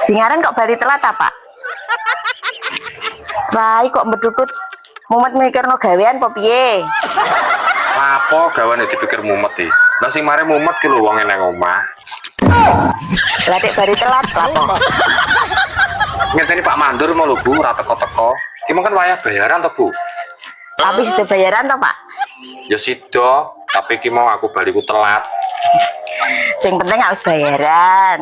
Singaran kok bali telat apa? Rai kok mbedutut mumet mikirno gawean apa piye? Apa gawane dipikir mumet iki? Lah sing mare mumet ki lho wong nang omah. Lah dek bali telat lapo? Ngenteni Pak Mandur mau lho Bu, ora teko-teko. Ki mungkin wayah bayaran to Bu? Tapi sudah bayaran toh Pak? Ya sida, tapi ki mau aku baliku telat. Sing penting harus bayaran.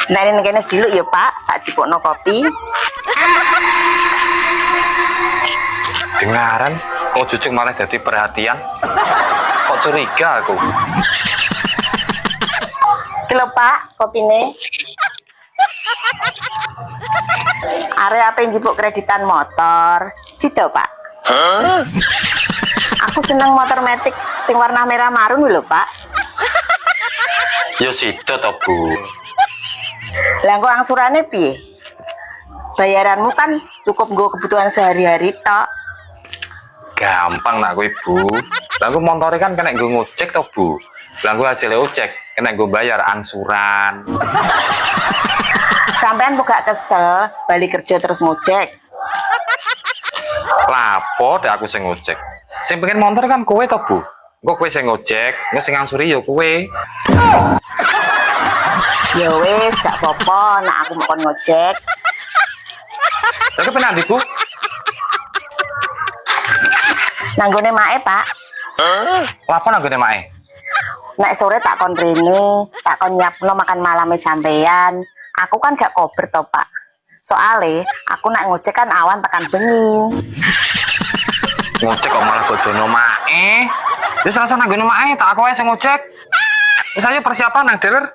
Nah ini kene dulu ya Pak, tak cipokno kopi. Dengaran, kok Jujuk malah jadi perhatian. Kok curiga aku? Kilo Pak, kopine. Are apa yang jipuk kreditan motor? Sido Pak. Aku seneng motor metik sing warna merah marun lho Pak. Ya sida to Bu. Lah kok angsurane piye? Bayaranmu kan cukup nggo kebutuhan sehari-hari tok. Gampang nak kowe Bu. Lah aku montore kan kena nggo ngojek to Bu. Lah aku hasilnya ojek, kena nggo bayar angsuran. Sampean kok gak kesel balik kerja terus ngojek? Lapo dek aku sing ngojek. Sing pengen motor kan kowe to Bu. Engko kowe sing ngojek, engko sing ngangsuri ya kowe. Ya wis, gak apa-apa, nak aku mau ngojek. Lah kepenak ndi Bu? Nanggone mae, Pak. Lapo nang gone mae? Nek sore tak kon rene, tak kon nyiapno makan malame sampean. Aku kan gak kober to, Pak. Soale aku nak ngojek kan awan tekan bengi. Ngojek kok malah bodono mae. Wis rasa nang gone mae, tak aku wae sing ngojek. Wis ayo persiapan nang dealer.